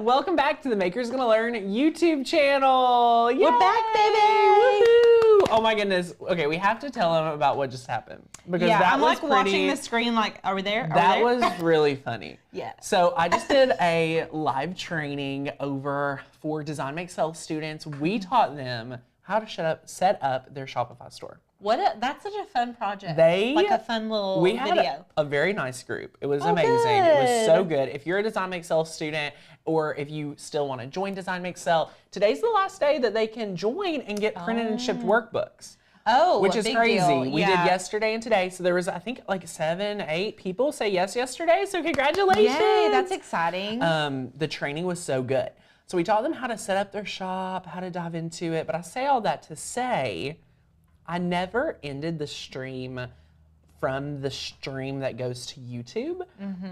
welcome back to the Makers Gonna Learn YouTube channel. Yay! We're back, baby! Woohoo! Oh my goodness. Okay, we have to tell them about what just happened. Because yeah, that I'm was like pretty, watching the screen like, are we there? That was really funny. Yeah. So I just did a live training over for Design Make Sell students. We taught them how to set up their Shopify store. That's such a fun project. Like a fun little we had video. A very nice group. It was amazing. It was so good. If you're a Design Make Sell student, or if you still want to join Design Make Sell, today's the last day that they can join and get printed and shipped workbooks. Oh, which is crazy. Deal. We did yesterday and today, so there was I think like 7, 8 people say yes yesterday. So congratulations! Yay, that's exciting. The training was so good. So we taught them how to set up their shop, how to dive into it. But I say all that to say, I never ended the stream from the stream that goes to YouTube.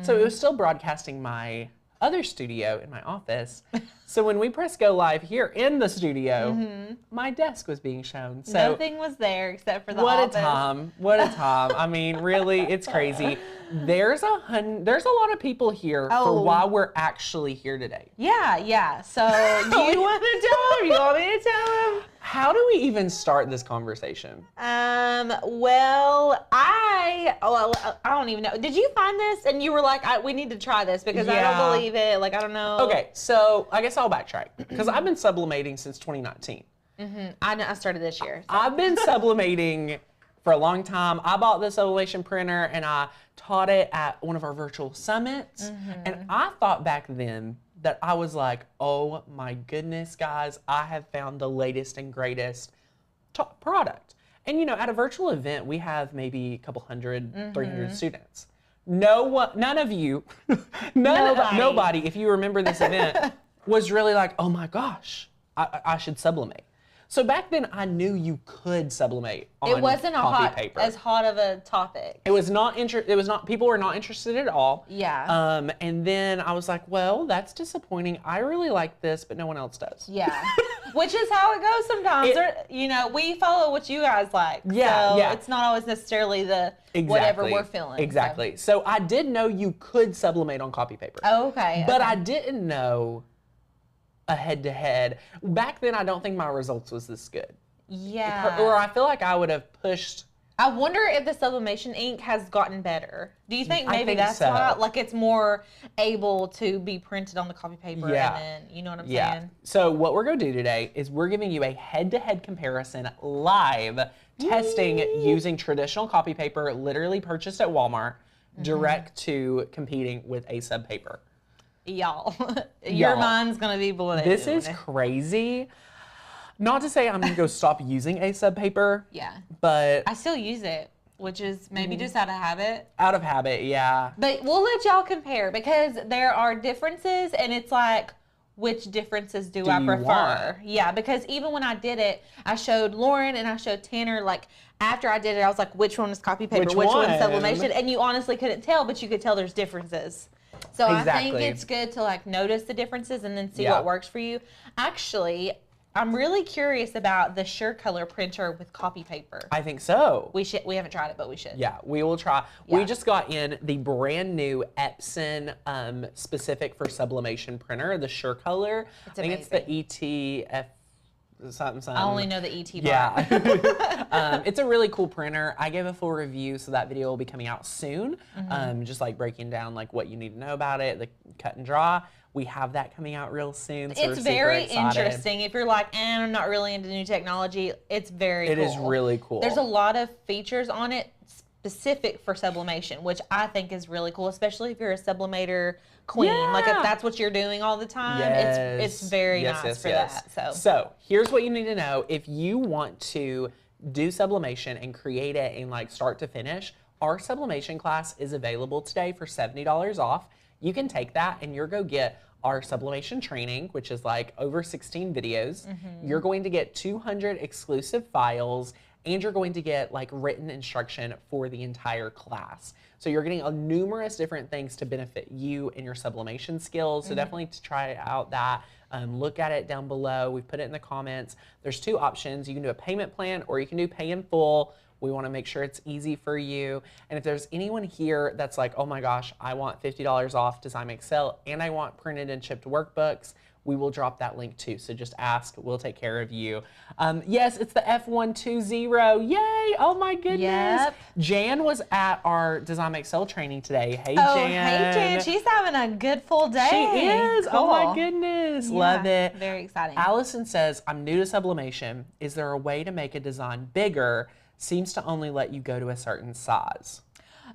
So it was still broadcasting my other studio in my office. So when we press go live here in the studio, my desk was being shown. So nothing was there except for the what office. a time! What a time! I mean, really, it's crazy. There's a lot of people here for why we're actually here today. Yeah. So do you want to tell them? You want me to tell them? How do we even start this conversation? Well, I don't even know. Did you find this and you were like, we need to try this because I don't believe it. Like, I don't know. Okay, so I guess I'll backtrack because I've been sublimating since 2019. I started this year. So. I've been sublimating for a long time. I bought this sublimation printer and I taught it at one of our virtual summits. And I thought back then that I was like, oh my goodness, guys, I have found the latest and greatest top product. And you know, at a virtual event, we have maybe a couple hundred, 300 students. None of you, nobody, if you remember this event, was really like, oh my gosh, I should sublimate. So back then, I knew you could sublimate on it wasn't copy paper. as hot of a topic. It was not people were not interested at all. Yeah. And then I was like, well, that's disappointing. I really like this, but no one else does. Yeah. Which is how it goes sometimes. We follow what you guys like. Yeah, so yeah. It's not always necessarily whatever we're feeling. Exactly. So I did know you could sublimate on copy paper. Oh, okay. But I didn't know a head-to-head. Back then, I don't think my results was this good. Yeah. Or I feel like I would have pushed. I wonder if the sublimation ink has gotten better. Do you think maybe that's so. why? Like it's more able to be printed on the copy paper and then, you know what I'm saying? So what we're going to do today is we're giving you a head-to-head comparison live testing using traditional copy paper, literally purchased at Walmart, direct to competing with ASub paper. Y'all, your mind's going to be blown. This is crazy. Not to say I'm going to go stop using ASub paper. Yeah. But I still use it, which is maybe just out of habit. Out of habit, yeah. But we'll let y'all compare because there are differences and it's like, which differences do I prefer? Yeah, because even when I did it, I showed Lauren and I showed Tanner, like after I did it, I was like, which one is copy paper? Which one's sublimation? And you honestly couldn't tell, but you could tell there's differences. So I think it's good to like notice the differences and then see what works for you. Actually, I'm really curious about the SureColor printer with copy paper. I think so. We haven't tried it, but we should. Yeah, we will try. Yeah. We just got in the brand new Epson specific for sublimation printer, the SureColor. I think it's the ETF something. I only know the ET bar. Yeah. It's a really cool printer. I gave a full review, so that video will be coming out soon. Just like breaking down like what you need to know about it, the cut and draw. We have that coming out real soon. So it's very interesting. If you're like, I'm not really into new technology, it's very cool. It is really cool. There's a lot of features on it specific for sublimation, which I think is really cool, especially if you're a sublimator queen. Yeah. Like if that's what you're doing all the time, it's very nice for that. So here's what you need to know. If you want to do sublimation and create it in like start to finish, our sublimation class is available today for $70 off. You can take that and you're go get our sublimation training, which is like over 16 videos. You're going to get 200 exclusive files and you're going to get like written instruction for the entire class. So you're getting numerous different things to benefit you and your sublimation skills. So definitely to try out that. Look at it down below. We've put it in the comments. There's 2 options. You can do a payment plan or you can do pay in full. We want to make sure it's easy for you. And if there's anyone here that's like, oh my gosh, I want $50 off Design Make Sell and I want printed and shipped workbooks, we will drop that link too. So just ask, we'll take care of you. Yes, it's the F120. Yay, oh my goodness. Yep. Jan was at our Design Make Sell training today. Hey, Oh, Jan. hey, Jan. She's having a good full day. She is, oh my Cool. goodness, Yeah, love it. Very exciting. Allison says, I'm new to sublimation. Is there a way to make a design bigger? Seems to only let you go to a certain size.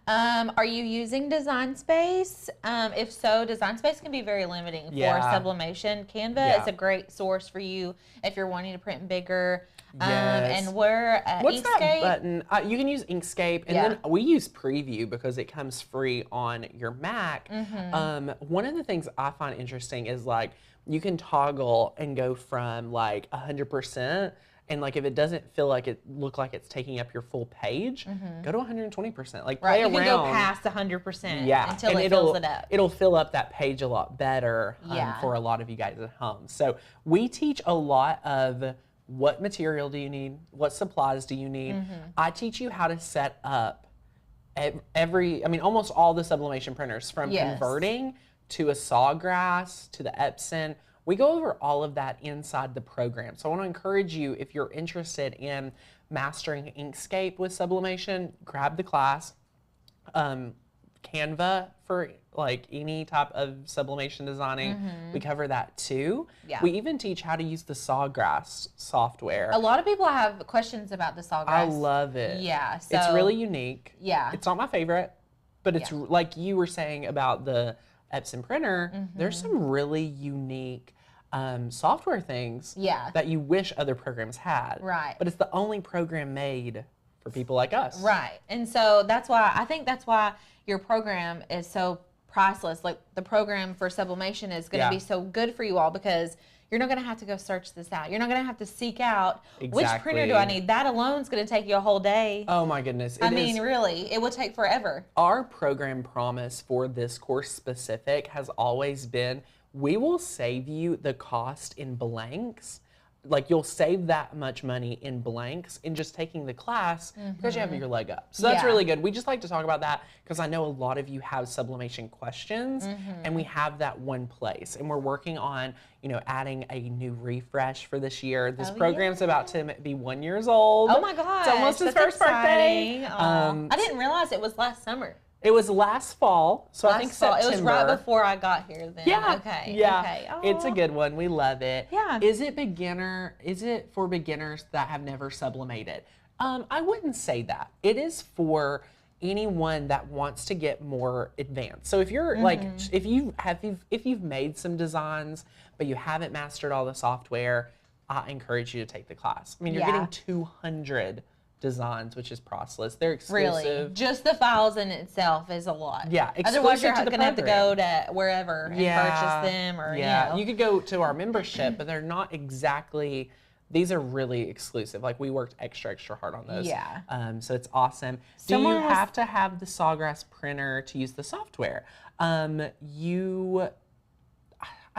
Are you using Design Space? If so, Design Space can be very limiting for sublimation. Canva is a great source for you if you're wanting to print bigger. Yes. And we're What's Inkscape. that button? You can use Inkscape, and then we use Preview because it comes free on your Mac. One of the things I find interesting is like you can toggle and go from like 100%. And like if it doesn't feel like look like it's taking up your full page, go to 120%. Like play around. You can go past 100% until and it fills it up. It'll fill up that page a lot better for a lot of you guys at home. So we teach a lot of what material do you need, what supplies do you need. I teach you how to set up almost all the sublimation printers from converting to a Sawgrass to the Epson. We go over all of that inside the program. So I want to encourage you, if you're interested in mastering Inkscape with sublimation, grab the class. Canva for like any type of sublimation designing, we cover that too. Yeah. We even teach how to use the Sawgrass software. A lot of people have questions about the Sawgrass. I love it. Yeah. So, it's really unique. Yeah. It's not my favorite, but it's like you were saying about the Epson printer, there's some really unique software things that you wish other programs had. Right. But it's the only program made for people like us. Right. And so I think that's why your program is so priceless. Like the program for sublimation is going to be so good for you all because you're not going to have to go search this out. You're not going to have to seek out which printer do I need. That alone is going to take you a whole day. Oh my goodness. I mean, really, it will take forever. Our program promise for this course specific has always been, we will save you the cost in blanks. Like you'll save that much money in blanks in just taking the class because you have your leg up. So that's really good. We just like to talk about that because I know a lot of you have sublimation questions and we have that one place. And we're working on, adding a new refresh for this year. This program's about to be 1 year old. Oh my gosh. It's almost his first birthday. I didn't realize it was last summer. It was last fall, so I think September. It was right before I got here then. Yeah. Okay. Yeah. Okay. Oh. It's a good one. We love it. Yeah. Is it for beginners that have never sublimated? I wouldn't say that. It is for anyone that wants to get more advanced. So if you're like, if you've made some designs, but you haven't mastered all the software, I encourage you to take the class. I mean, you're getting 200 designs, which is priceless. They're exclusive. Really? Just the files in itself is a lot. Yeah, otherwise you're to going to have to go to wherever and purchase them or, you could go to our membership, but they're not exactly, these are really exclusive. Like we worked extra hard on those. Yeah. So it's awesome. Do you have to have the Sawgrass printer to use the software? I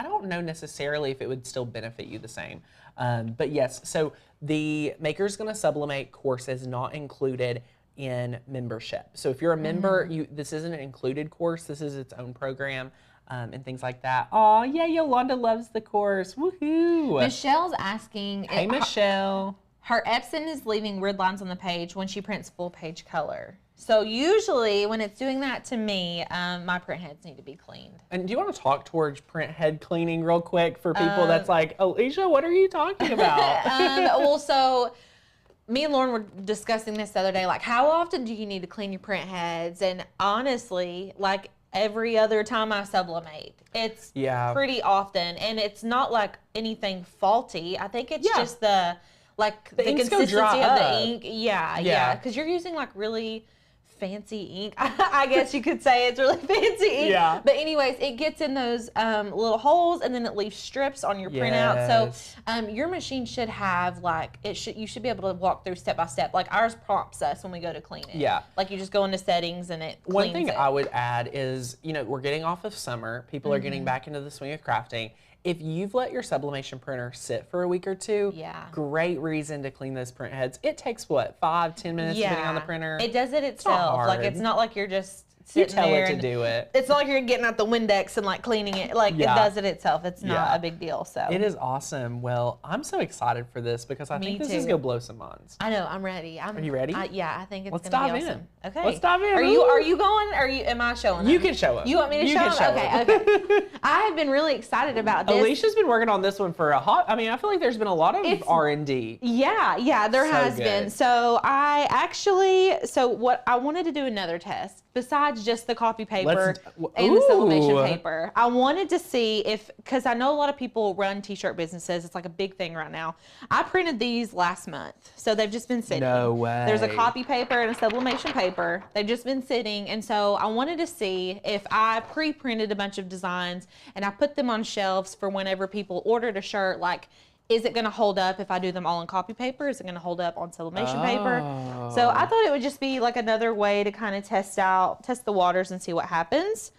don't know necessarily if it would still benefit you the same. But yes, so the Maker's Gonna Sublimate course is not included in membership. So if you're a member, this isn't an included course. This is its own program and things like that. Oh yeah, Yolanda loves the course. Woohoo! Michelle's asking. Hey, Michelle. Her Epson is leaving weird lines on the page when she prints full page color. So usually when it's doing that to me, my print heads need to be cleaned. And do you want to talk towards print head cleaning real quick for people that's like, Alicia, what are you talking about? Well, so me and Lauren were discussing this the other day, like how often do you need to clean your print heads? And honestly, like every other time I sublimate, it's pretty often. And it's not like anything faulty. I think it's just the consistency of the ink. Yeah. Because you're using like really fancy ink. I guess you could say it's really fancy ink. Yeah. But anyways, it gets in those little holes and then it leaves strips on your printout. So your machine should have you should be able to walk through step by step. Like ours prompts us when we go to clean it. Yeah. Like you just go into settings and it cleans One thing I would add is, we're getting off of summer. People are getting back into the swing of crafting. if you've let your sublimation printer sit for a week or two, great reason to clean those print heads. It takes what, 5-10 minutes depending on the printer? It does it itself. Like it's not like you're just you tell it to do it. It's not like you're getting out the Windex and like cleaning it. Like it does it itself. It's not a big deal. So it is awesome. Well, I'm so excited for this because I think this is gonna blow some minds. I know. I'm ready. Are you ready? Yeah, I think it's Let's gonna dive be in. awesome. Okay. Let's dive in. Are you going? Am I showing them? You can show them. You want me to show them? Okay. I have been really excited about this. Alicia's been working on this one for I mean, I feel like there's been a lot of R&D. Yeah, there has been. So what I wanted to do another test besides just the copy paper and the sublimation paper. I wanted to see because I know a lot of people run t-shirt businesses. It's like a big thing right now. I printed these last month. So they've just been sitting. No way. There's a copy paper and a sublimation paper. They've just been sitting. And so I wanted to see if I pre-printed a bunch of designs and I put them on shelves for whenever people ordered a shirt, like, is it going to hold up if I do them all on copy paper? Is it going to hold up on sublimation paper? So I thought it would just be like another way to kind of test the waters and see what happens.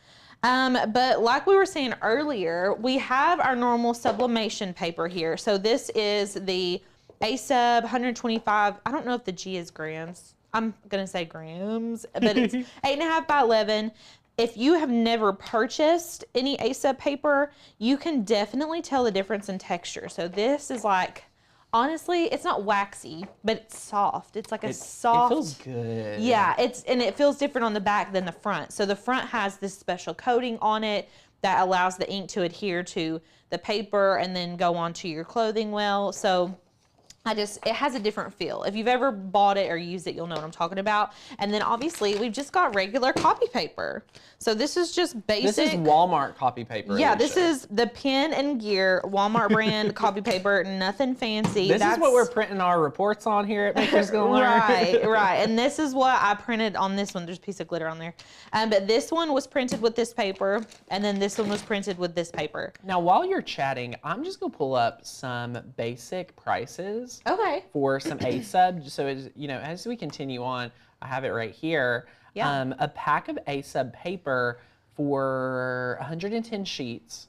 But like we were saying earlier, we have our normal sublimation paper here. So this is the ASub 125. I don't know if the G is grams. I'm going to say grams, but it's 8.5 by 11. If you have never purchased any ASub paper, you can definitely tell the difference in texture. So this is like, honestly, it's not waxy, but it's soft. It's like a soft. It feels good. Yeah, it feels different on the back than the front. So the front has this special coating on it that allows the ink to adhere to the paper and then go onto your clothing well. So it has a different feel. If you've ever bought it or used it, you'll know what I'm talking about. And then obviously we've just got regular copy paper. So this is just basic. This is Walmart copy paper. Yeah, This is the Pen and Gear Walmart brand copy paper. Nothing fancy. This is what we're printing our reports on here at Maker's Gonna Learn. Right. And this is what I printed on this one. There's a piece of glitter on there. But this one was printed with this paper, and then this one was printed with this paper. Now, while you're chatting, I'm just gonna pull up some basic prices. Okay. For some ASub, so as we continue on, I have it right here. Yeah. A pack of ASub paper for 110 sheets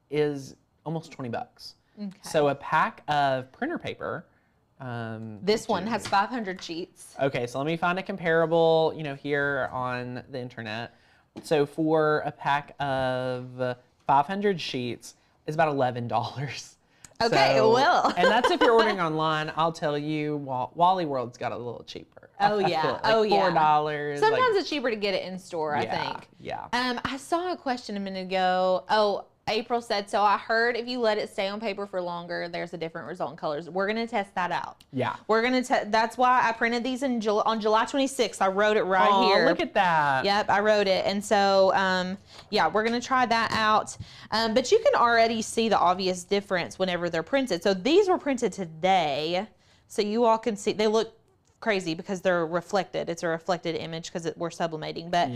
is almost $20. Okay. So a pack of printer paper. This one has 500 sheets. Okay, so let me find a comparable, here on the internet. So for a pack of 500 sheets, it's about $11. Okay, and that's if you're ordering online. I'll tell you, Wally World's got a little cheaper. Oh yeah, $4. Sometimes it's cheaper to get it in store. I think. Yeah. I saw a question a minute ago. Oh, April said, so I heard if you let it stay on paper for longer, there's a different result in colors. We're going to test that out. Yeah. We're going to that's why I printed these on July 26th. I wrote it right here. Look at that. Yep, I wrote it. And so, yeah, we're going to try that out. But you can already see the obvious difference whenever they're printed. So these were printed today. So you all can see, they look crazy because they're reflected. It's a reflected image because we're sublimating. But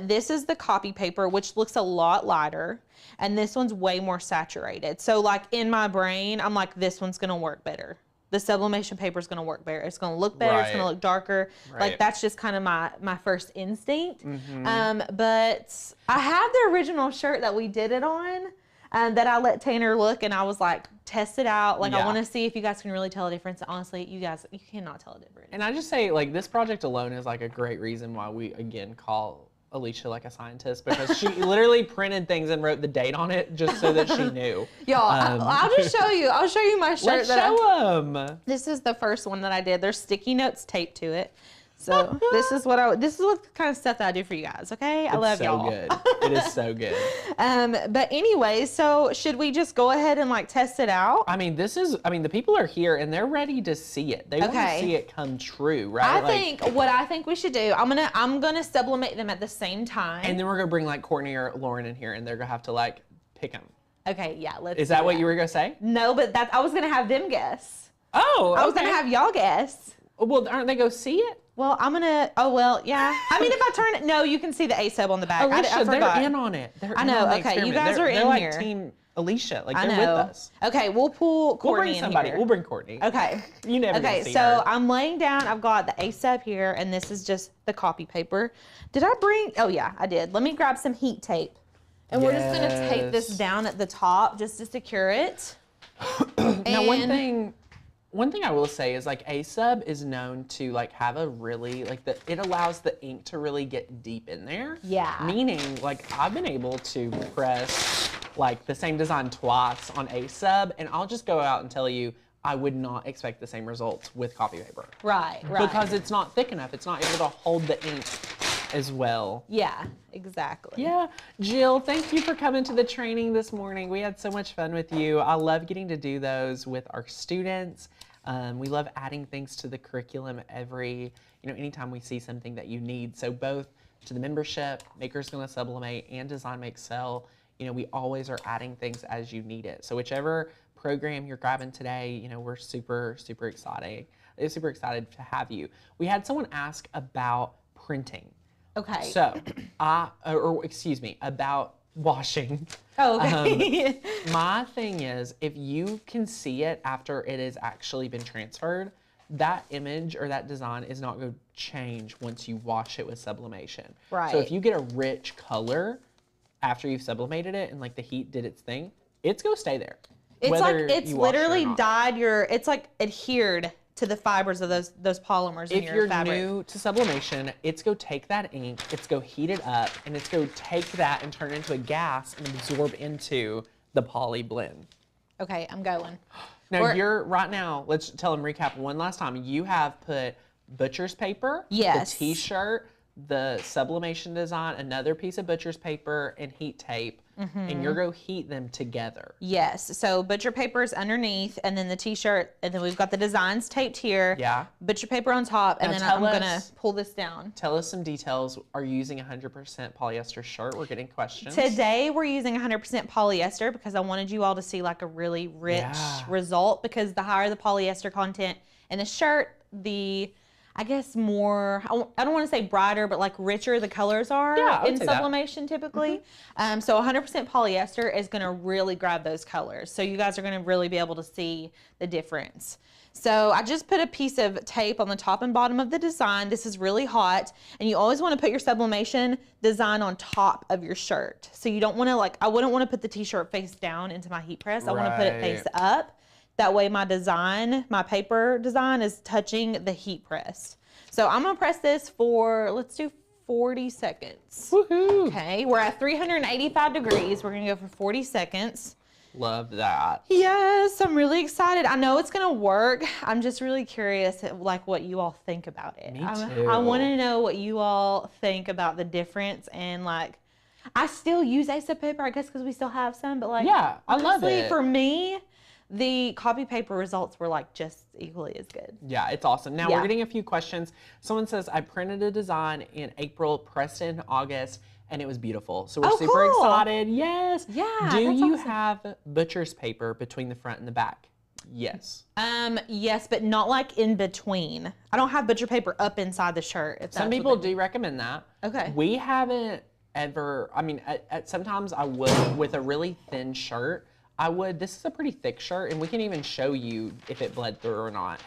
this is the copy paper, which looks a lot lighter. And this one's way more saturated. So like in my brain, I'm like, this one's going to work better. The sublimation paper is going to work better. It's going to look better. It's going to look darker. Like that's just kind of my first instinct. But I have the original shirt that we did it on. That I let Tanner look, and I was like, test it out. Like, I want to see if you guys can really tell a difference. Honestly, you cannot tell a difference. And I just say, like, this project alone is like a great reason why we, again, call Alicia like a scientist, because she literally printed things and wrote the date on it just so that she knew. Y'all, I'll just show you. I'll show you my shirt. Let's show them. This is the first one that I did. There's sticky notes taped to it. So this is what kind of stuff that I do for you guys. Okay, I love y'all. It's so good. It is so good. But anyway, so should we just go ahead and like test it out? I mean, the people are here and they're ready to see it. They want to see it come true, right? What I think we should do, I'm gonna sublimate them at the same time. And then we're gonna bring like Courtney or Lauren in here, and they're gonna have to like pick them. Okay, yeah. Is that what you were gonna say? No, but I was gonna have them guess. Oh, okay. I was gonna have y'all guess. Well, aren't they go see it? Well, yeah. I mean, if I turn it, no, you can see the ASub on the back. Alicia, I forgot. they're in on it. I know. Okay, you guys are in they're here. Like Team Alicia, like they're with us. Okay, we'll pull Courtney in here. We'll bring Courtney. Okay. You never see so her. I'm laying down. I've got the ASub here, and this is just the copy paper. Did I bring? Oh yeah, I did. Let me grab some heat tape, And we're just gonna tape this down at the top just to secure it. Now, one thing I will say is like ASub is known to like have a really it allows the ink to really get deep in there. Yeah. Meaning like I've been able to press like the same design twice on ASub, and I'll just go out and tell you I would not expect the same results with copy paper. Right. Because it's not thick enough. It's not able to hold the ink as well. Yeah, exactly. Yeah. Jill, thank you for coming to the training this morning. We had so much fun with you. I love getting to do those with our students. We love adding things to the curriculum anytime we see something that you need. So both to the membership, Maker's Gonna Sublimate, and Design Make Sell, we always are adding things as you need it. So whichever program you're grabbing today, we're super, super excited. Super excited to have you. We had someone ask about printing. Okay. So, about washing. Oh, okay. My thing is, if you can see it after it has actually been transferred, that image or that design is not going to change once you wash it with sublimation. Right. So if you get a rich color after you've sublimated it and like the heat did its thing, it's going to stay there. It's literally dyed it's like adhered to the fibers of those polymers in your fabric. If you're new to sublimation, it's go take that ink, it's go heat it up, and it's go take that and turn it into a gas and absorb into the poly blend. Okay, I'm going. Now, let's tell them, recap one last time. You have put butcher's paper, yes, the t-shirt, the sublimation design, another piece of butcher's paper, and heat tape, and you're going to heat them together. Yes, so butcher paper is underneath, and then the t-shirt, and then we've got the designs taped here. Yeah. Butcher paper on top, and then I'm going to pull this down. Tell us some details. Are you using 100% polyester shirt? We're getting questions. Today, we're using 100% polyester because I wanted you all to see like a really rich result, because the higher the polyester content in the shirt, I guess more, I don't want to say brighter, but like richer the colors are in sublimation typically. So 100% polyester is going to really grab those colors. So you guys are going to really be able to see the difference. So I just put a piece of tape on the top and bottom of the design. This is really hot, and you always want to put your sublimation design on top of your shirt. So you don't want to I wouldn't want to put the t-shirt face down into my heat press. I want to put it face up. That way my paper design is touching the heat press. So I'm gonna press this for, let's do 40 seconds. Woohoo! Okay, we're at 385 degrees. We're gonna go for 40 seconds. Love that. Yes, I'm really excited. I know it's gonna work. I'm just really curious what you all think about it. Me too. I wanna know what you all think about the difference, and I still use ASub paper, I guess because we still have some, but yeah, I love it. For me, the copy paper results were just equally as good. Yeah, it's awesome. Now we're getting a few questions. Someone says, I printed a design in April, pressed it in August, and it was beautiful. So we're super excited. Yes. Yeah. Do you have butcher's paper between the front and the back? Yes. Yes, but not in between. I don't have butcher paper up inside the shirt. Some people do recommend that. Okay. We haven't ever, sometimes I would with a really thin shirt. This is a pretty thick shirt, and we can even show you if it bled through or not.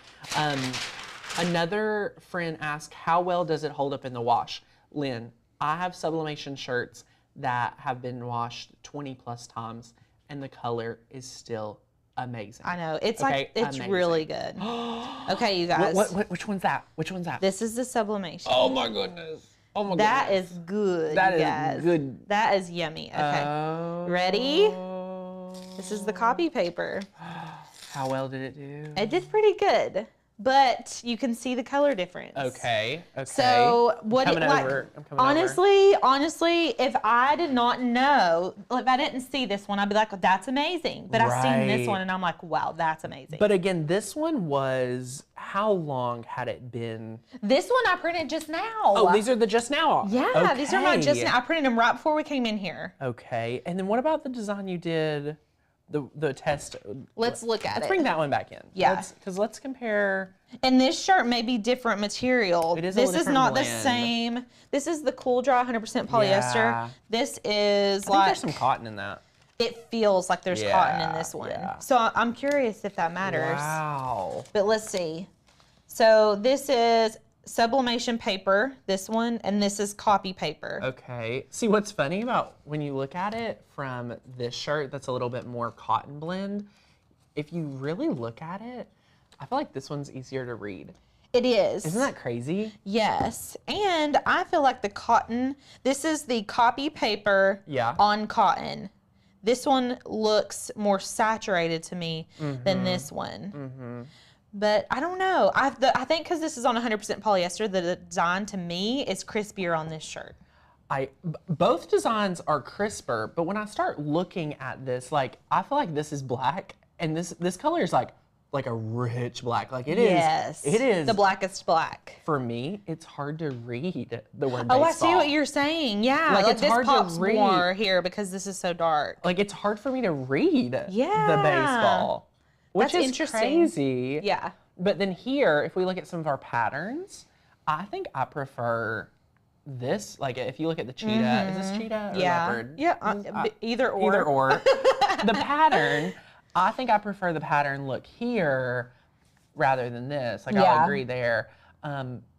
Another friend asked, how well does it hold up in the wash? Lynn, I have sublimation shirts that have been washed 20 plus times, and the color is still amazing. I know. It's it's really good. Okay, you guys. Which one's that? Which one's that? This is the sublimation. Oh my goodness. Oh my goodness. That is good, That guys. is good. That is yummy. Okay. Ready? This is the copy paper. How well did it do? It did pretty good, but you can see the color difference. Okay. So what I'm coming honestly, if I did not know, if I didn't see this one, I'd be like, that's amazing. But I've seen this one and I'm like, wow, that's amazing. But again, this one was, how long had it been? This one I printed just now. Oh, these are the just now. Yeah, okay. These are my just now. I printed them right before we came in here. Okay. And then what about the design you did? The test. Let's look at it. Let's bring that one back in. Yeah. Because let's compare. And this shirt may be different material. It is this is not blend. The same. This is the Cool Dry 100% polyester. Yeah. This is I think there's some cotton in that. It feels like there's cotton in this one. Yeah. So I'm curious if that matters. Wow. But let's see. So this is sublimation paper, this one, and this is copy paper. Okay. See, what's funny about when you look at it from this shirt that's a little bit more cotton blend, if you really look at it, I feel like this one's easier to read. It is. Isn't that crazy? Yes. And I feel like the cotton, this is the copy paper on cotton. This one looks more saturated to me than this one. But I don't know. I think because this is on 100% polyester, the design to me is crispier on this shirt. Both designs are crisper, but when I start looking at this, like, I feel like this is black, and this color is like a rich black. Like it is. Yes. It is. The blackest black. For me, it's hard to read the word baseball. Oh, I see what you're saying. Yeah. Like it's this hard pops to read. more here because this is so dark. Like it's hard for me to read the Yeah. baseball. Which That's is interesting. crazy. Yeah. But then here, if we look at some of our patterns, I think I prefer this. Like if you look at the cheetah, is this cheetah or leopard? Yeah, either or. Either or. The pattern, I think I prefer the pattern look here rather than this. Like I'll agree there.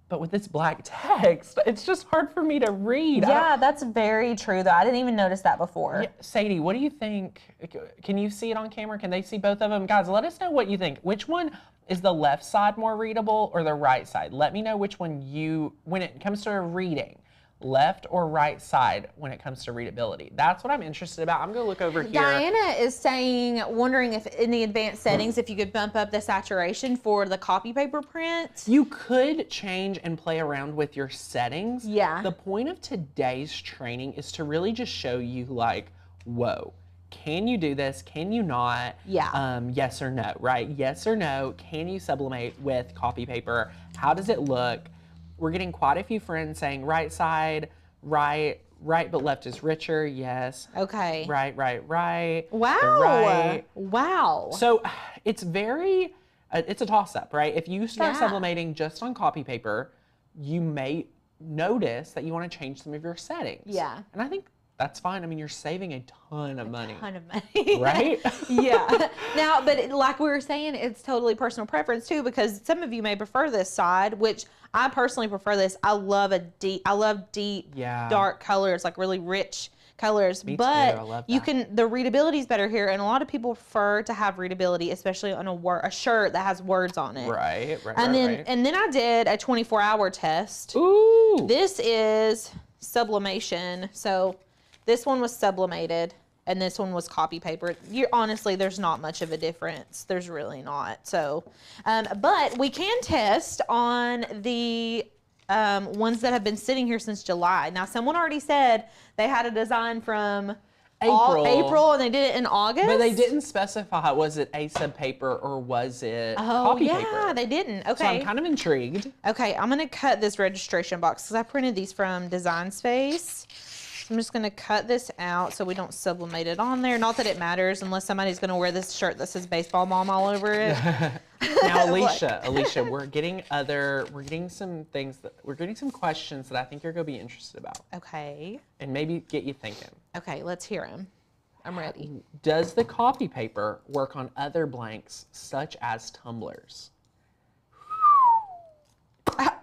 But with this black text, it's just hard for me to read. Yeah, that's very true, though. I didn't even notice that before. Yeah, Sadie, what do you think? Can you see it on camera? Can they see both of them? Guys, let us know what you think. Which one is the left side more readable or the right side? Let me know which one when it comes to reading, left or right side when it comes to readability. That's what I'm interested about. I'm gonna look over here. Diana is wondering if in the advanced settings, if you could bump up the saturation for the copy paper print. You could change and play around with your settings. Yeah. The point of today's training is to really just show you like, whoa, can you do this? Can you not? Yeah. Yes or no, right? Yes or no, can you sublimate with copy paper? How does it look? We're getting quite a few friends saying right side, right, but left is richer. Yes. Okay. Right. Wow. Right. Wow. So it's it's a toss up, right? If you start sublimating just on copy paper, you may notice that you want to change some of your settings. Yeah. And I think that's fine. I mean, you're saving a ton of money. Right? Yeah. Now, but like we were saying, it's totally personal preference too, because some of you may prefer this side, which I personally prefer this. I love deep, dark colors, like really rich colors. Me but too. I love that. The readability is better here, and a lot of people prefer to have readability, especially on a shirt that has words on it. Right. And then I did a 24-hour test. Ooh. This is sublimation. So this one was sublimated, and this one was copy paper. Honestly, there's not much of a difference. There's really not. So, but we can test on the ones that have been sitting here since July. Now, someone already said they had a design from April, and they did it in August. But they didn't specify, was it ASub paper or was it copy paper? Yeah, they didn't. Okay. So I'm kind of intrigued. Okay, I'm going to cut this registration box because I printed these from Design Space. So I'm just going to cut this out so we don't sublimate it on there. Not that it matters unless somebody's going to wear this shirt that says baseball mom all over it. Now, Alicia, we're getting some questions that I think you're going to be interested about. Okay. And maybe get you thinking. Okay, let's hear them. I'm ready. Does the copy paper work on other blanks such as tumblers?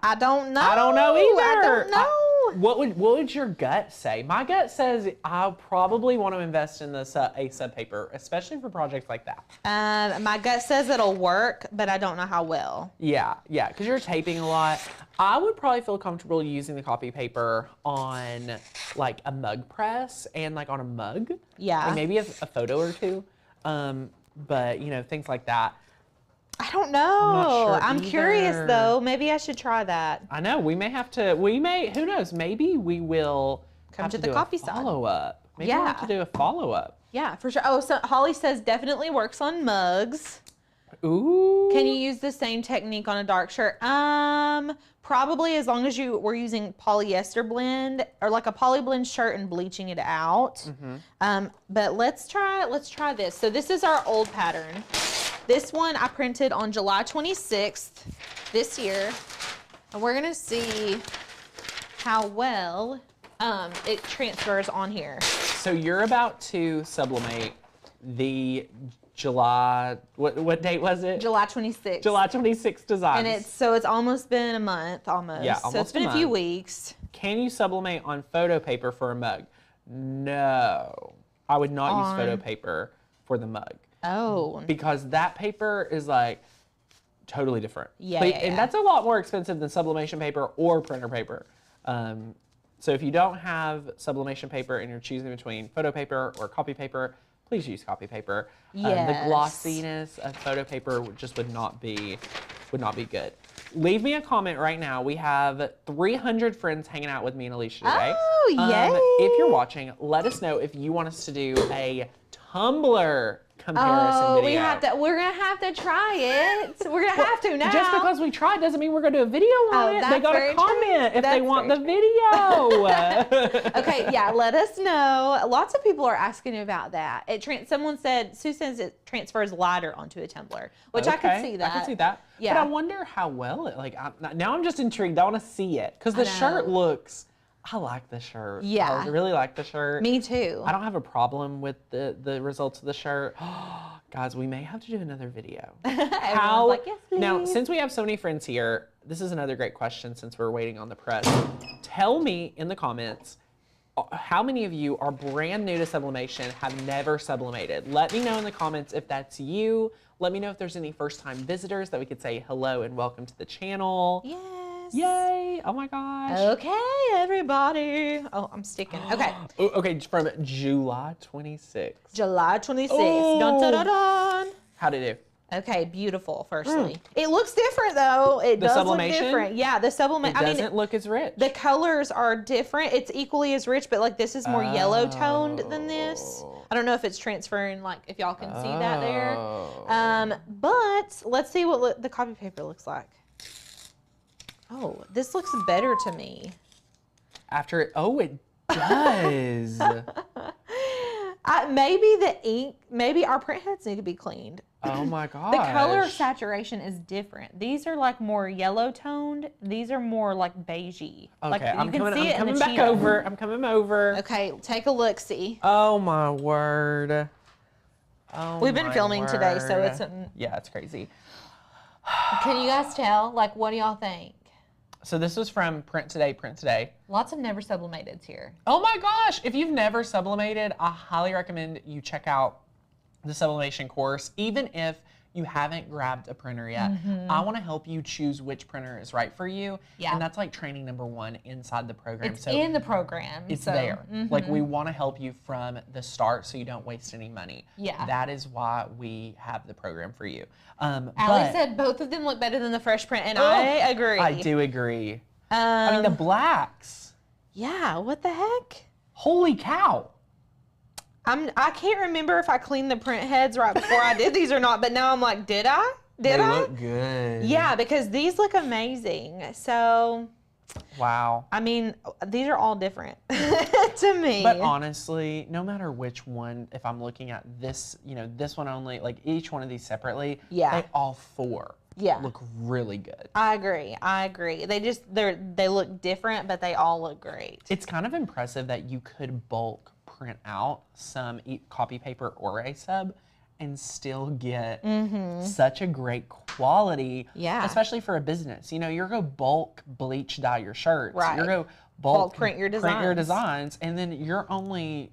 I don't know. I don't know either. I don't know. What would your gut say? My gut says I probably want to invest in this ASub paper, especially for projects like that. My gut says it'll work, but I don't know how well. Yeah, because you're taping a lot. I would probably feel comfortable using the copy paper on like a mug press and like on a mug. Yeah. Like maybe a photo or two. But things like that. I don't know. I'm curious though. Maybe I should try that. I know. We may have to. Who knows? Maybe we will come to the copy side. Follow up. Maybe we'll have to do a follow up. Yeah, for sure. Oh, so Holly says definitely works on mugs. Ooh. Can you use the same technique on a dark shirt? Probably, as long as we're using polyester blend or like a poly blend shirt and bleaching it out. But let's try this. So this is our old pattern. This one I printed on July 26th this year. And we're gonna see how well it transfers on here. So you're about to sublimate the July, what date was it? July 26th. July 26th designs. And it's almost been a month, almost. Yeah, so almost it's been a few weeks. Can you sublimate on photo paper for a mug? No. I would not use photo paper for the mug. Oh. Because that paper is like totally different. Yeah, And that's a lot more expensive than sublimation paper or printer paper. So if you don't have sublimation paper and you're choosing between photo paper or copy paper, please use copy paper. Yes. The glossiness of photo paper would not be good. Leave me a comment right now. We have 300 friends hanging out with me and Alicia today. Oh, yay. If you're watching, let us know if you want us to do a Tumblr comparison video. We're gonna have to try it. We're gonna have to now. Just because we tried doesn't mean we're gonna do a video on it. They gotta comment if they want the video. Okay, yeah, let us know. Lots of people are asking about that. Someone said, Sue says it transfers lighter onto a tumbler, which I could see that. I could see that. Yeah. But I wonder how well it, now I'm just intrigued. I wanna see it. Because the shirt looks, I like the shirt. Yeah. I really like the shirt. Me too. I don't have a problem with the results of the shirt. Guys, we may have to do another video. Everyone's like, yes, please. Now, since we have so many friends here, this is another great question since we're waiting on the press. Tell me in the comments, how many of you are brand new to sublimation, have never sublimated? Let me know in the comments if that's you. Let me know if there's any first-time visitors that we could say hello and welcome to the channel. Yes. Yay! Oh my gosh. Okay, everybody. Oh, I'm sticking. Okay. Okay, from July 26th. July 26th. Oh. Dun, dun, dun, dun. How'd it do? Okay, beautiful, firstly. It looks different, though. It does look sublimation? different. Yeah, the sublimation. It doesn't look as rich. The colors are different. It's equally as rich, but like this is more yellow toned than this. I don't know if it's transferring, like if y'all can see that there. But let's see what the copy paper looks like. Oh, this looks better to me. It does. Maybe our print heads need to be cleaned. Oh my gosh. The color saturation is different. These are like more yellow toned. These are more like beigey. Okay, like, I'm coming back Cheeto. over. I'm coming over. Okay, take a look, see. Oh my word. Oh, We've been filming today, so it's... Yeah, it's crazy. Can you guys tell? Like, what do y'all think? So this was from Print Today. Lots of never sublimateds here. Oh my gosh, if you've never sublimated, I highly recommend you check out the sublimation course. Even if you haven't grabbed a printer yet, I want to help you choose which printer is right for you. Yeah. And that's like training number 1 inside the program. It's in the program. It's there. Like we want to help you from the start so you don't waste any money. Yeah. That is why we have the program for you. Allie said both of them look better than the fresh print, and I agree. I do agree. I mean, the blacks. Yeah, what the heck? Holy cow. I can't remember if I cleaned the print heads right before I did these or not, but now I'm like, did I? They look good. Yeah, because these look amazing. So, wow. I mean, these are all different to me. But honestly, no matter which one, if I'm looking at this, this one only, like each one of these separately, they all 4 look really good. I agree. They look different, but they all look great. It's kind of impressive that you could bulk print out some copy paper or ASub and still get such a great quality, especially for a business. You're going to bulk bleach dye your shirts. Right. You're going to bulk print your designs. And then your only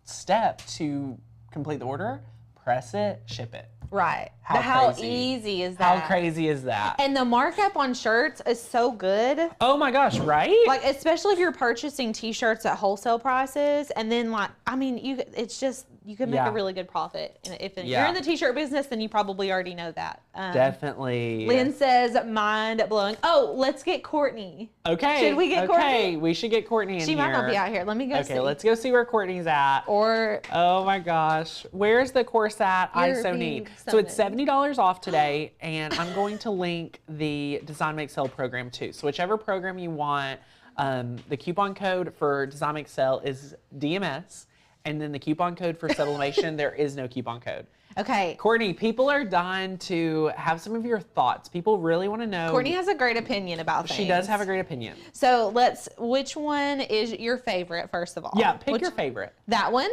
step to complete the order, press it, ship it. Right. How easy is that? How crazy is that? And the markup on shirts is so good. Oh my gosh, right? Like, especially if you're purchasing t-shirts at wholesale prices, and then you can make a really good profit. And if you're in the t-shirt business, then you probably already know that. Definitely. Lynn says, mind blowing. Oh, let's get Courtney. Okay. Should we get Courtney? Okay, we should get Courtney in here. She might not be out here. Let me go see. Okay, let's go see where Courtney's at. Oh my gosh. Where's the course at? I so need. So it's $70 off today, and I'm going to link the Design Make Sell program too. So whichever program you want, the coupon code for Design Make Sell is DMS, and then the coupon code for sublimation, there is no coupon code. Okay. Courtney, people are dying to have some of your thoughts. People really want to know. Courtney has a great opinion about things. She does have a great opinion. So which one is your favorite, first of all? Yeah, pick your favorite. That one?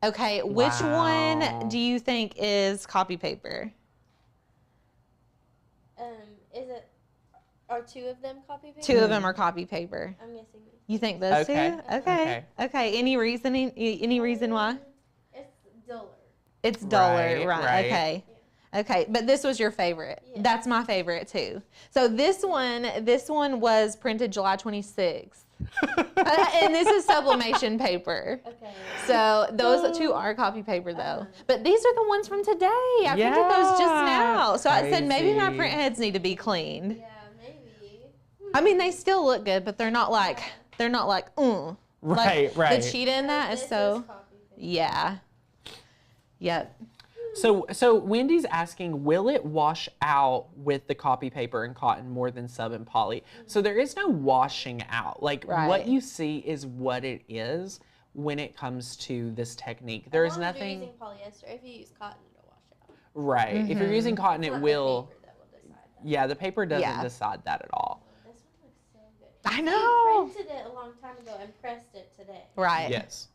Okay, which Wow. one do you think is copy paper? Are two of them copy paper? Two of them are copy paper. I'm guessing. You think those Okay. two? Okay. Okay. Any reasoning? Any reason why? It's duller. It's duller, Right, right? right. Okay. Okay, but this was your favorite. Yeah. That's my favorite too. So this one was printed July 26th. And this is sublimation paper. Okay. So those two are copy paper though. But these are the ones from today. I printed those just now. So I said maybe my Crazy. print heads need to be cleaned. Yeah, maybe. I mean, they still look good, but they're not like, Right, like, right. The cheetah in that is This so, copy paper. yeah. Yep. So Wendy's asking, will it wash out with the copy paper and cotton more than sub and poly? So there is no washing out. Like Right. what you see is what it is when it comes to this technique. There is As long as you're nothing. using polyester. If you use cotton, it'll wash out. Right. If you're using cotton, It's it not the will. paper that will decide that. Yeah, the paper doesn't Yeah. decide that at all. This one looks so good. I know. You printed it a long time ago and pressed it today. Right. Yes.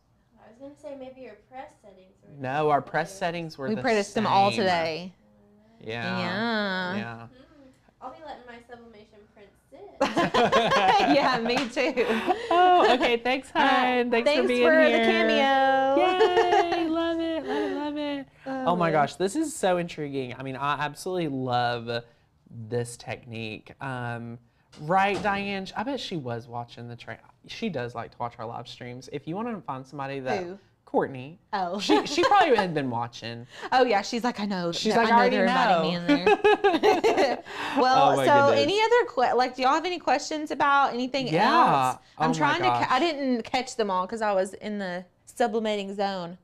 I was gonna say maybe your press settings were No, our press settings were We the pressed them all same. today. Yeah. Yeah. Yeah. I'll be letting my sublimation print sit. Yeah, me too. Oh, okay. Thanks, hon. Thanks for being the here. cameo. Yay! Love it, love it, love it. Oh my man. gosh, this is so intriguing. I mean, I absolutely love this technique. Right, Diane? I bet she was watching the train. She does like to watch our live streams. If you want to find somebody that Who? Courtney. Oh. She probably had been watching. Oh yeah, she's like, I know. She's I like, know I already they're inviting me in there. Well, Oh, my so goodness. any other like, do y'all have any questions about anything Yeah. else? I'm Oh, my trying to. gosh. I didn't catch them all because I was in the sublimating zone.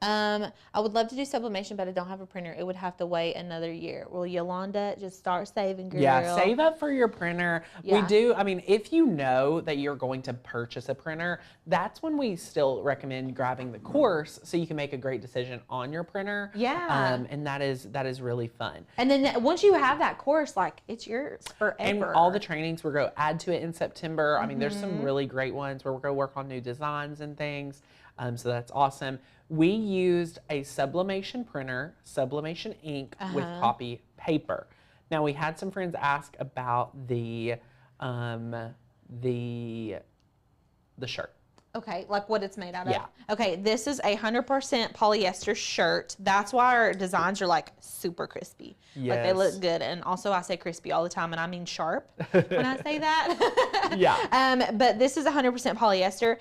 I would love to do sublimation, but I don't have a printer. It would have to wait another year. Well, Yolanda, just start saving, girl. Yeah, save up for your printer. Yeah. We do, I mean, if you know that you're going to purchase a printer, that's when we still recommend grabbing the course so you can make a great decision on your printer. Yeah. And that is really fun. And then once you have that course, like it's yours forever. And all the trainings, we're going to add to it in September. I mean, there's some Mm-hmm. really great ones where we're going to work on new designs and things. So that's awesome. We used a sublimation printer, Sublimation Ink, with Uh-huh. copy paper. Now we had some friends ask about the shirt. Okay, like what it's made out of. Yeah. Okay, this is 100% polyester shirt. That's why our designs are like super crispy. Like they Yes. look good. And also I say crispy all the time and I mean sharp when I say that. Yeah. But this is 100% polyester.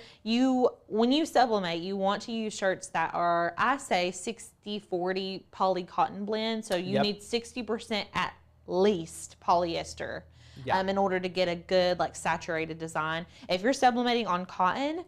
When you sublimate, you want to use shirts that are, I say 60-40 poly cotton blend. So you Yep. need 60% at least polyester. Yeah. In order to get a good like saturated design. If you're sublimating on cotton,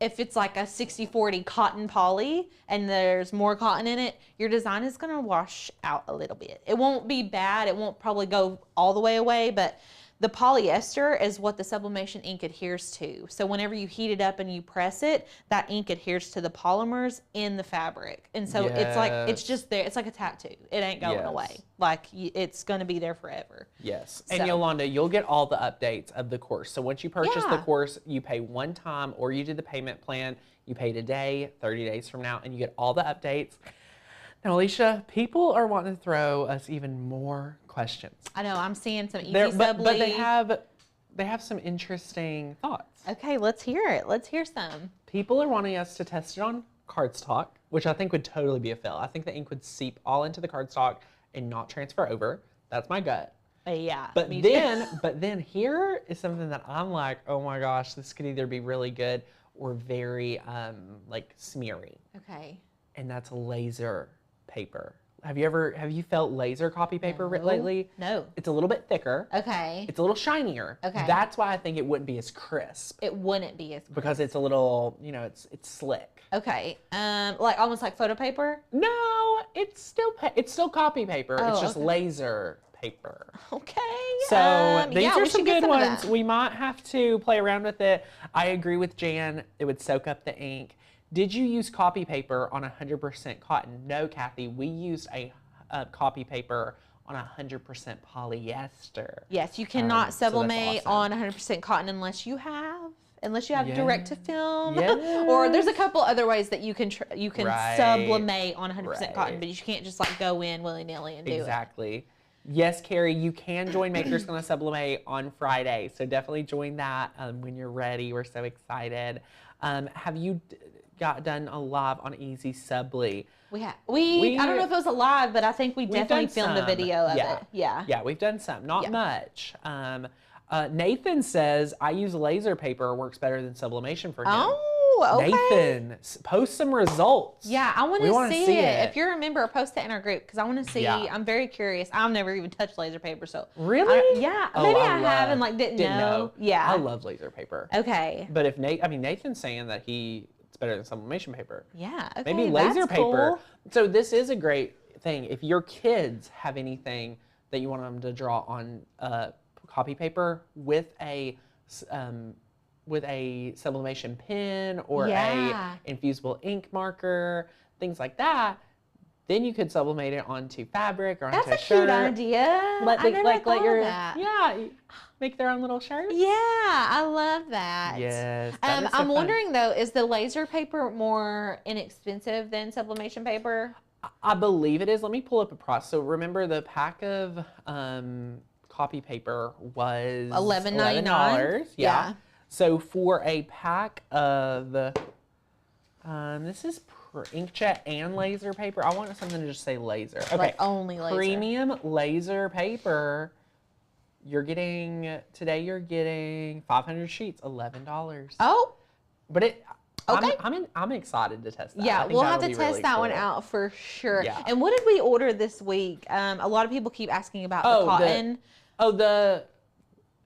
if it's like a 60-40 cotton poly and there's more cotton in it, your design is gonna wash out a little bit. It won't be bad, it won't probably go all the way away, but the polyester is what the sublimation ink adheres to. So whenever you heat it up and you press it, that ink adheres to the polymers in the fabric. And so it's like, it's Yes. just there. It's like a tattoo. It ain't going Yes. away. Like it's going to be there forever. Yes. And So- Yolanda, you'll get all the updates of the course. So once you purchase the Yeah. course, you pay one time or you do the payment plan. You pay today, 30 days from now, and you get all the updates. Now, Alicia, people are wanting to throw us even more questions. I know. I'm seeing some easy But they subli. have some interesting thoughts. Okay, let's hear it. Let's hear some. People are wanting us to test it on cardstock, which I think would totally be a fail. I think the ink would seep all into the cardstock and not transfer over. That's my gut. Yeah. But me too. then here is something that I'm like, oh my gosh, this could either be really good or very like smeary, Okay. and that's laser paper. Have you felt laser copy paper lately? No. It's a little bit thicker. Okay. It's a little shinier. Okay. That's why I think it wouldn't be as crisp It wouldn't be as because it's a little, it's slick. okay. Like almost like photo paper. No, it's still copy paper. Oh, It's just okay. laser paper. Okay. So these yeah, are we some should get good some of ones. that. We might have to play around with it. I agree with Jan. It would soak up the ink. Did you use copy paper on 100% cotton? No, Kathy. We used a copy paper on 100% polyester. Yes, you cannot so that's sublimate awesome. on 100% cotton unless you have unless you have direct to film, Yes. or there's a couple other ways that you can Right. sublimate on 100% Right. cotton, but you can't just like go in willy-nilly and do it. Exactly. Yes, Carrie, you can join Makers Gonna Sublimate on Friday, so definitely join that when you're ready. We're so excited. Have you done a live on Easy Subly? We I don't know if it was a live, but I think we definitely filmed a video of it. Yeah. Yeah, we've done some, not much. Nathan says, I use laser paper, works better than sublimation for him. Oh, okay. Nathan, post some results. Yeah, I want We to wanna see see it. it. If you're a member, post it in our group because I want to see. Yeah. I'm very curious. I've never even touched laser paper, so Really? yeah, Oh, maybe I have and like didn't know. Yeah, I love laser paper. Okay. But if Nathan's saying that it's better than sublimation paper. Yeah. Okay. Maybe laser that's paper. cool. So this is a great thing. If your kids have anything that you want them to draw on copy paper with a sublimation pen or Yeah. a infusible ink marker, things like that, then you could sublimate it onto fabric or onto That's a shirt. cute idea. Let I never thought of that. make their own little shirts. Yeah, I love that. Yes. that is so I'm fun. wondering though, is the laser paper more inexpensive than sublimation paper? I believe it is. Let me pull up a price. So remember, the pack of copy paper was $11.99. Yeah. So for a pack of this is inkjet and laser paper. I want something to just say laser. Okay. Like only laser. Premium laser paper. You're getting 500 sheets, $11. Oh. But Okay. I'm excited to test that. Yeah, I think we'll have that'll to be test really that one cool. out for sure. Yeah. And what did we order this week? A lot of people keep asking about the cotton. The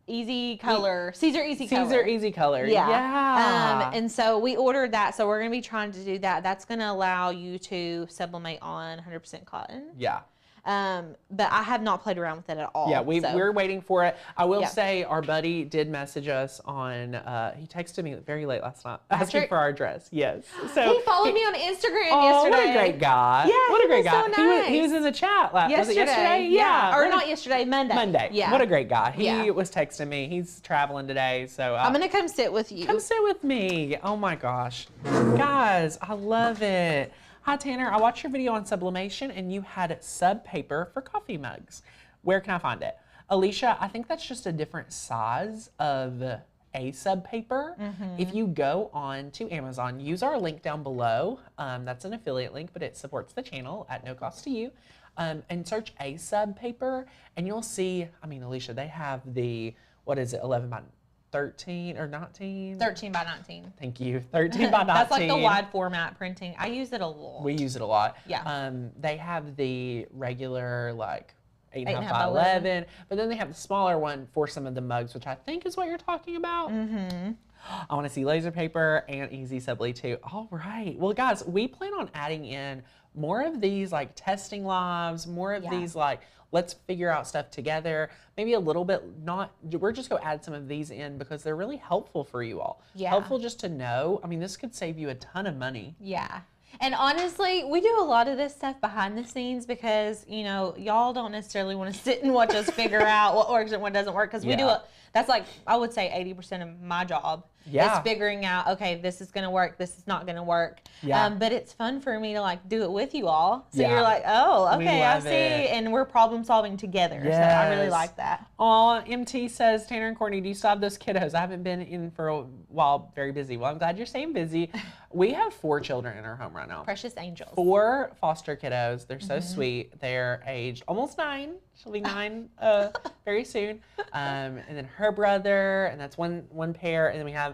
Easy Color. Caesar Easy Color. Caesar Easy Color. Yeah. And so we ordered that. So we're going to be trying to do that. That's going to allow you to sublimate on 100% cotton. Yeah. But I have not played around with it at all. Yeah, we're waiting for it. I will Yeah. say our buddy did message us on, he texted me very late last night asking for our address. Yes. So He followed me on Instagram oh, yesterday. what a great guy. Yeah, what a great he guy. was so He was in the chat last Was it yesterday? Yeah. Or What a- not yesterday, Monday. Monday. Yeah. What a great guy. He Yeah. was texting me. He's traveling today, so I'm going to come sit with you. come sit with me. Oh my gosh. Guys, I love it. Hi, Tanner. I watched your video on sublimation and you had sub paper for coffee mugs. Where can I find it? Alicia, I think that's just a different size of ASub paper. If you go on to Amazon, use our link down below. That's an affiliate link, but it supports the channel at no cost to you. And search ASub paper and you'll see, Alicia, they have the, 11 by 13 or 19? 13 by 19. Thank you. 13 by 19. That's like the wide format printing. I use it a lot. We use it a lot. Yeah. They have the regular 8.5 8.5 by by 11, but then they have the smaller one for some of the mugs, which I think is what you're talking about. I want to see laser paper and Easy Subly too. All right. Well, guys, we plan on adding in more of these testing lives, more of these let's figure out stuff together. Maybe a little bit we're just going to add some of these in because they're really helpful for you all. Yeah. Helpful just to know. This could save you a ton of money. Yeah. And honestly, we do a lot of this stuff behind the scenes because, y'all don't necessarily want to sit and watch us figure out what works and what doesn't work because we do that's I would say 80% of my job is figuring out, okay, this is going to work, this is not going to work. Yeah. But it's fun for me to do it with you all. So you're like, oh, okay, I see. And we're problem solving together. Yes. So I really like that. MT says, Tanner and Courtney, do you still have those kiddos? I haven't been in for a while, very busy. Well, I'm glad you're staying busy. We have 4 children in our home right now. Precious angels. 4 foster kiddos. They're so sweet. They're aged almost 9. She'll be 9 very soon. And then her brother, and that's one pair. And then we have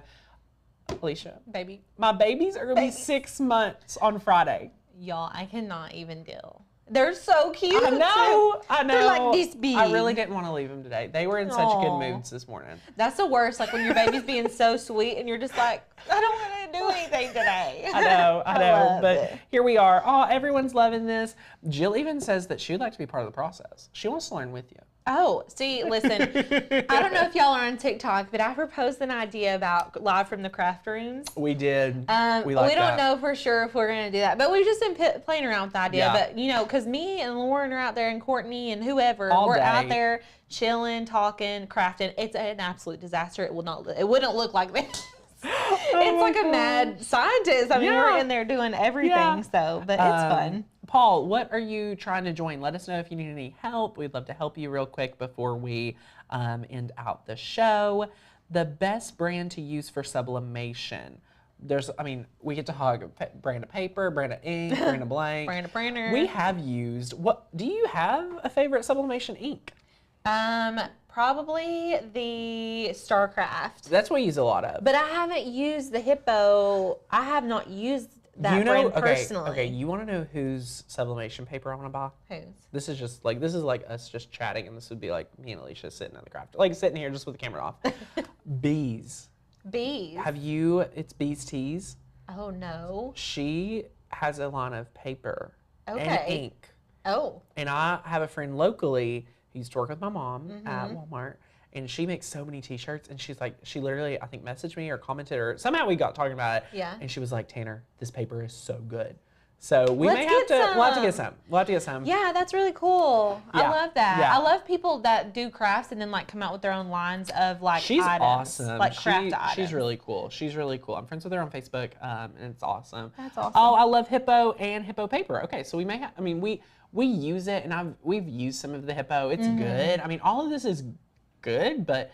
Alicia. Baby. My babies are going to be 6 months on Friday. Y'all, I cannot even deal. They're so cute. I know. They're like this big. I really didn't want to leave them today. They were in such good moods this morning. That's the worst. When your baby's being so sweet and you're just like, I don't want to do anything today. I know. love But it. here we are. Oh, everyone's loving this. Jill even says that she'd like to be part of the process. She wants to learn with you. Oh, see, listen, I don't know if y'all are on TikTok, but I proposed an idea about live from the craft rooms. We did. We don't know for sure if we're going to do that, but we've just been playing around with the idea. But, because me and Lauren are out there and Courtney and whoever, we're out there chilling, talking, crafting. It's an absolute disaster. It wouldn't look like this. It's like a mad scientist. I mean, we're in there doing everything, so, but it's fun. Paul, what are you trying to join? Let us know if you need any help. We'd love to help you real quick before we end out the show. The best brand to use for sublimation. We get to hug brand of paper, brand of ink, brand of blank. Brand of printer. We have used, do you have a favorite sublimation ink? Probably the Starcraft. That's what we use a lot of. But I haven't used the Hippo. I have not used that brand personally. Okay, you want to know whose sublimation paper I want to buy? Whose? This is like us just chatting, and this would be like me and Alicia sitting at the craft, like sitting here just with the camera off. Bees. Bees. It's Bees Teas. Oh no. She has a line of paper and ink. Oh. And I have a friend locally who used to work with my mom at Walmart, and she makes so many t-shirts, and she literally, I think, messaged me or commented, or somehow we got talking about it. Yeah. And she was like, Tanner, this paper is so good. So we'll have to get some. We'll have to get some. Yeah, that's really cool. Yeah. I love that. Yeah. I love people that do crafts and then like come out with their own lines of like She's items, awesome. like craft items. She's really cool. I'm friends with her on Facebook, and it's awesome. That's awesome. Oh, I love Hippo and Hippo paper. Okay, so we may have. We use it, and we've used some of the Hippo. It's good. All of this is good, but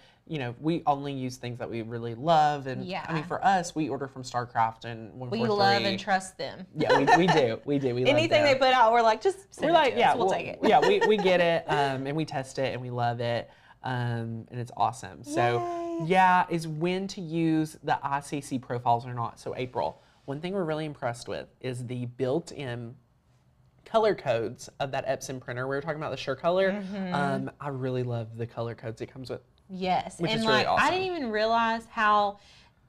we only use things that we really love. And for us, we order from Starcraft and 143. We love and trust them. Yeah, we do. We do. We love anything they put out, we're like, just send it to us. We'll take it. Yeah, we get it, and we test it, and we love it, and it's awesome. So is when to use the ICC profiles or not. So April, one thing we're really impressed with is the built-in color codes of that Epson printer. We were talking about the SureColor. I really love the color codes it comes with. Yes, which and is really awesome. I didn't even realize how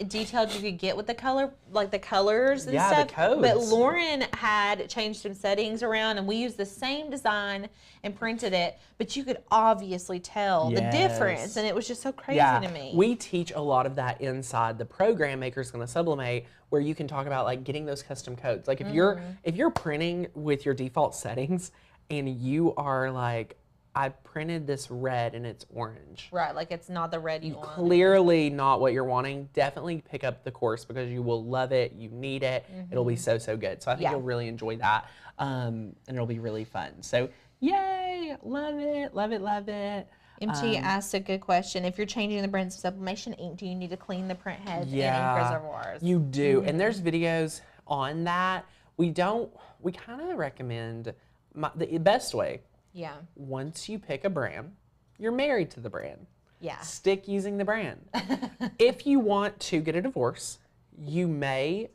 detailed you could get with the color, like the colors and stuff. The codes. But Lauren had changed some settings around, and we used the same design and printed it, but you could obviously tell the difference, and it was just so crazy to me. We teach a lot of that inside the program Maker's Gonna Sublimate, where you can talk about like getting those custom codes. Like if you're printing with your default settings and you are like, I printed this red and it's orange. Right, like it's not the red you want. Clearly not what you're wanting. Definitely pick up the course because you will love it. You need it. It'll be so good. So I think you'll really enjoy that, and it'll be really fun. So yay, love it, love it, love it. MT asked a good question. If you're changing the brand's sublimation ink, do you need to clean the print heads and ink reservoirs? You do, and there's videos on that. We kind of recommend the best way. Yeah. Once you pick a brand, you're married to the brand. Yeah. Stick using the brand. If you want to get a divorce, the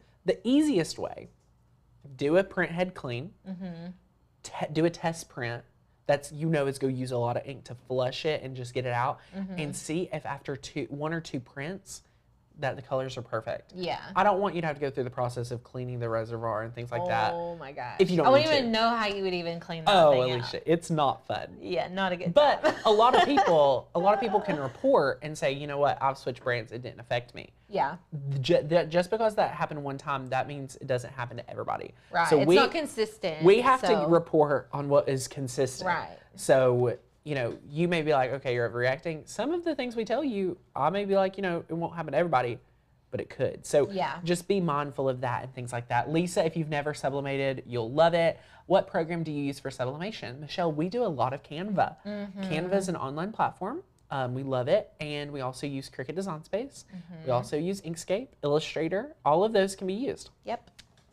easiest way, do a print head clean, do a test print that's is going to use a lot of ink to flush it and just get it out, and see if after one or two prints that the colors are perfect. Yeah. I don't want you to have to go through the process of cleaning the reservoir and things like that. Oh my gosh. If you don't I wouldn't even know how you would even clean that thing Alicia, out. it's not fun. Yeah, not a good But time. a lot of people can report and say, you know what, I've switched brands, it didn't affect me. Yeah. Just because that happened one time, that means it doesn't happen to everybody. Right. So it's not consistent. We have to report on what is consistent. Right. So, you may be like, okay, you're overreacting. Some of the things we tell you, I may be like, it won't happen to everybody, but it could. So just be mindful of that and things like that. Lisa, if you've never sublimated, you'll love it. What program do you use for sublimation? Michelle, we do a lot of Canva. Canva is an online platform. We love it. And we also use Cricut Design Space. We also use Inkscape, Illustrator. All of those can be used. Yep.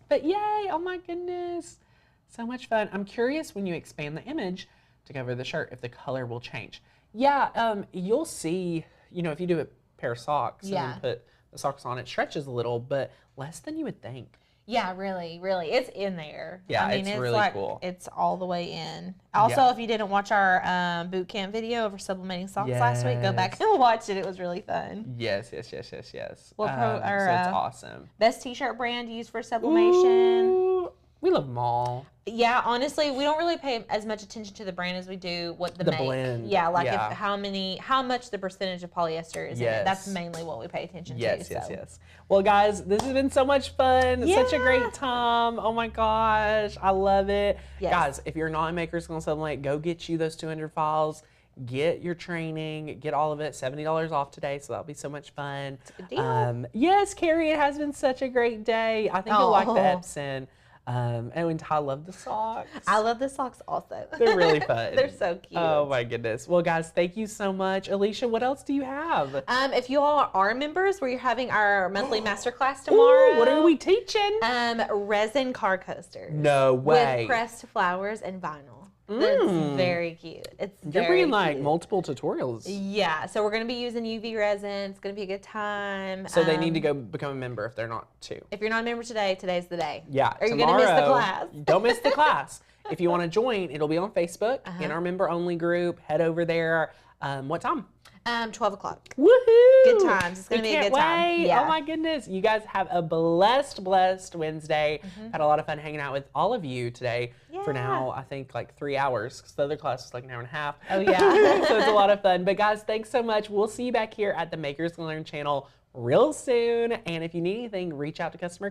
But yay, oh my goodness. So much fun. I'm curious when you expand the image to cover the shirt, if the color will change. Yeah, you'll see, if you do a pair of socks and then put the socks on, it stretches a little, but less than you would think. Yeah, really, really. It's in there. Yeah, I mean, it's really like, cool. It's all the way in. Also, if you didn't watch our boot camp video of sublimating socks last week, go back and watch it. It was really fun. Yes. Well, so it's awesome. Best t-shirt brand used for sublimation. Ooh, we love them all. Yeah, honestly, we don't really pay as much attention to the brand as we do what the make. Blend. Yeah, like if how much the percentage of polyester is in it. That's mainly what we pay attention to. Yes. Well, guys, this has been so much fun. Such a great time. Oh my gosh, I love it. Guys, if you're not in Maker's Gonna Sublimate, go get you those 200 files. get your training, get all of it, $70 off today, so that'll be so much fun. It's a good deal. Yes, Carrie, it has been such a great day. I think you'll like the Oh. Epson. And I love the socks. I love the socks also. They're really fun. They're so cute. Oh my goodness. Well, guys, thank you so much. Alicia, what else do you have? If you all are members, we're having our monthly masterclass tomorrow. Ooh, what are we teaching? Resin car coasters. No way. With pressed flowers and vinyl. That's very cute. You're bringing like multiple tutorials. Yeah, so we're going to be using UV resin. It's going to be a good time. So they need to go become a member if they're not too. If you're not a member today, today's the day. Yeah, Or you're going to miss the class. Don't miss the class. If you want to join, it'll be on Facebook in our member only group. Head over there. What time? 12 o'clock. Woohoo! Good times. It's going to be a good time. Yeah. Oh my goodness. You guys have a blessed Wednesday. Had a lot of fun hanging out with all of you today for now, I think like 3 hours, because the other class was like an hour and a half. Oh yeah. So it's a lot of fun. But guys, thanks so much. We'll see you back here at the Makers Can Learn channel real soon. And if you need anything, reach out to customer